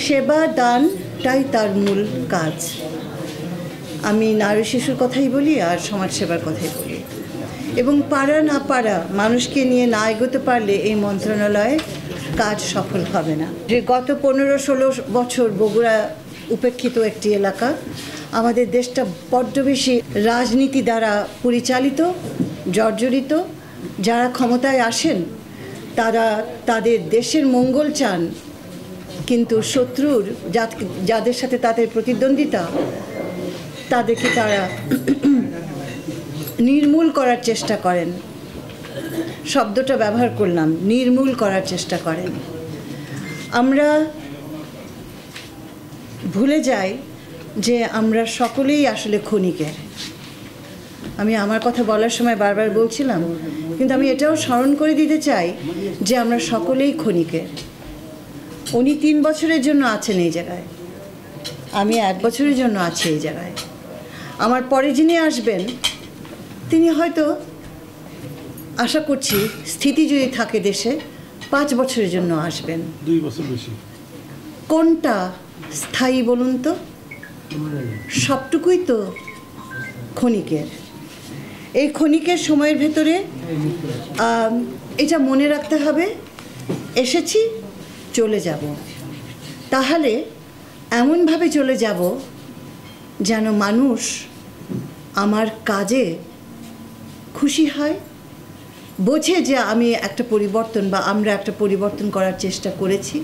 সেবা দানটাই তার মূল কাজ। আমি নারী শিশুর কথাই বলি আর সমাজসেবার কথাই বলি। এবং পারা না পারা মানুষকে নিয়ে না এগোতে পারলে এই মন্ত্রণালয়ে কাজ সফল হবে না। যে গত 15-16 বছর বগুড়া উপেক্ষিত একটি এলাকা, আমাদের দেশটা বড্ড বেশি রাজনীতি দ্বারা পরিচালিত, জর্জরিত। যারা ক্ষমতায় আসেন তারা তাদের দেশের মঙ্গল চান, কিন্তু শত্রুর যাদের সাথে তাদের প্রতিদ্বন্দ্বিতা তাদেরকে তারা নির্মূল করার চেষ্টা করেন। শব্দটা ব্যবহার করলাম, নির্মূল করার চেষ্টা করেন। আমরা ভুলে যাই যে আমরা সকলেই আসলে ক্ষণিকের। আমি আমার কথা বলার সময় বারবার বলছিলাম, কিন্তু আমি এটাও স্মরণ করে দিতে চাই যে আমরা সকলেই ক্ষণিকের। উনি 3 বছরের জন্য আছেন এই জায়গায়, আমি 1 বছরের জন্য আছি এই জায়গায়। আমার পরে যিনি আসবেন তিনি হয়তো, আশা করছি স্থিতি যদি থাকে দেশে, 5 বছরের জন্য আসবেন। 2 বছর বেশি। কোনটা স্থায়ী বলুন তো? সবটুকুই তো ক্ষণিকের। এই ক্ষণিকের সময়ের ভেতরে এটা মনে রাখতে হবে, এসেছি, চলে যাব। তাহলে এমনভাবে চলে যাব যেন মানুষ আমার কাজে খুশি হয়, বোঝে যে আমি একটা পরিবর্তন বা আমরা একটা পরিবর্তন করার চেষ্টা করেছি,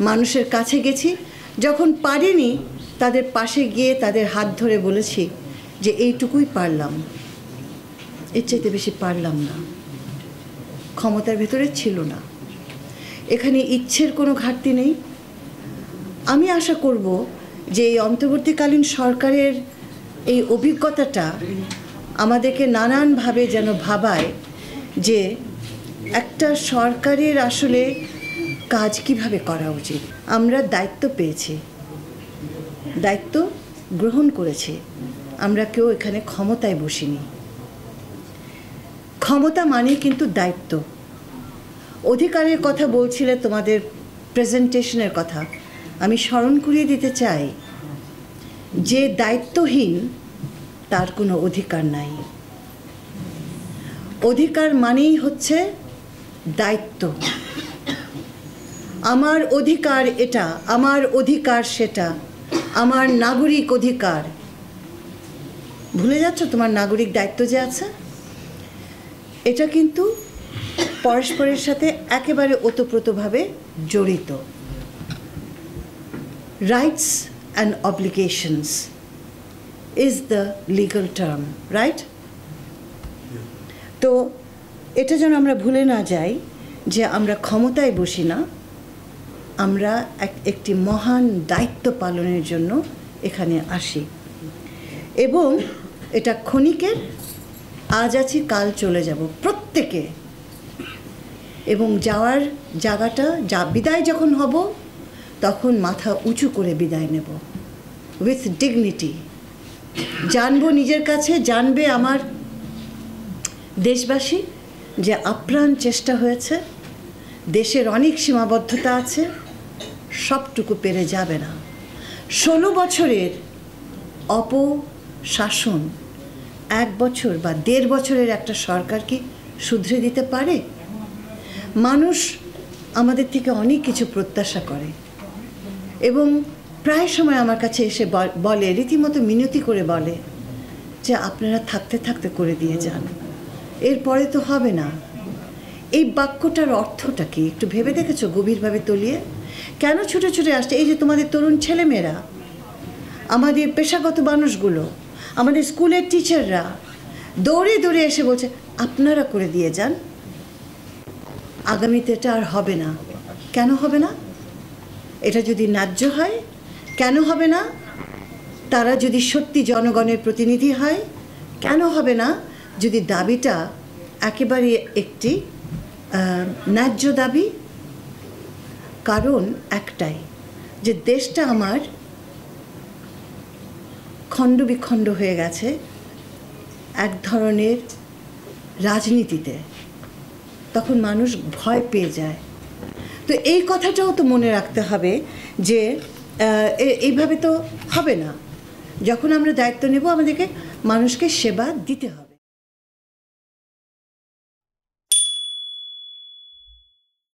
মানুষের কাছে গেছি। যখন পারিনি তাদের পাশে গিয়ে তাদের হাত ধরে বলেছি যে এইটুকুই পারলাম, এর চাইতে বেশি পারলাম না। ক্ষমতার ভেতরে ছিল না, এখানে ইচ্ছের কোনো ঘাটতি নেই। আমি আশা করব যে এই অন্তর্বর্তীকালীন সরকারের এই অভিজ্ঞতাটা আমাদেরকে নানানভাবে যেন ভাবায় যে একটা সরকারের আসলে কাজ কিভাবে করা উচিত। আমরা দায়িত্ব পেয়েছি, দায়িত্ব গ্রহণ করেছি, আমরা কেউ এখানে ক্ষমতায় বসিনি। ক্ষমতা মানে কিন্তু দায়িত্ব। অধিকারের কথা বলছিলে, তোমাদের প্রেজেন্টেশনের কথা আমি স্মরণ করিয়ে দিতে চাই যে দায়িত্বহীন তার কোনো অধিকার নাই। অধিকার মানেই হচ্ছে দায়িত্ব। আমার অধিকার এটা, আমার অধিকার সেটা, আমার নাগরিক অধিকার। ভুলে যাচ্ছ তোমার নাগরিক দায়িত্ব যে আছে। এটা কিন্তু পরস্পরের সাথে একেবারে ওতপ্রোতভাবে জড়িত। Rights and obligations is the legal term, right? তো এটা যেন আমরা ভুলে না যাই যে আমরা ক্ষমতায় বসি না, আমরা একটি মহান দায়িত্ব পালনের জন্য এখানে আসি। এবং এটা ক্ষণিকের, আজ আছি কাল চলে যাব প্রত্যেকে। এবং যাওয়ার জায়গাটা, বিদায় যখন হব তখন মাথা উঁচু করে বিদায় নেব, উইথ ডিগনিটি। জানবো নিজের কাছে, জানবে আমার দেশবাসী যে আপ্রাণ চেষ্টা হয়েছে। দেশের অনেক সীমাবদ্ধতা আছে, সবটুকু পেরে যাবে না। 16 বছরের অপশাসন 1 বছর বা 1.5 বছরের একটা সরকার কি শুধরে দিতে পারে? মানুষ আমাদের থেকে অনেক কিছু প্রত্যাশা করে এবং প্রায় সময় আমার কাছে এসে বলে, রীতিমতো মিনতি করে বলে যে আপনারা থাকতে থাকতে করে দিয়ে যান, এরপরে তো হবে না। এই বাক্যটার অর্থটা কি একটু ভেবে দেখেছো গভীরভাবে তলিয়ে? কেন ছুটে ছুটে আসছে? এই যে তোমাদের তরুণ ছেলেমেয়েরা, আমাদের পেশাগত মানুষগুলো, আমাদের স্কুলের টিচাররা দৌড়ে দৌড়ে এসে বলছে আপনারা করে দিয়ে যান, আগামীতে এটা আর হবে না। কেন হবে না? এটা যদি ন্যায্য হয় কেন হবে না? তারা যদি সত্যি জনগণের প্রতিনিধি হয় কেন হবে না? যদি দাবিটা একেবারে একটি ন্যায্য দাবি। কারণ একটাই, যে দেশটা আমার খণ্ড বিখণ্ড হয়ে গেছে এক ধরনের রাজনীতিতে, তখন মানুষ ভয় পেয়ে যায়। তো এই কথাটাও তো মনে রাখতে হবে যে এইভাবে তো হবে না। যখন আমরা দায়িত্ব নেব আমাদেরকে মানুষকে সেবা দিতে হবে।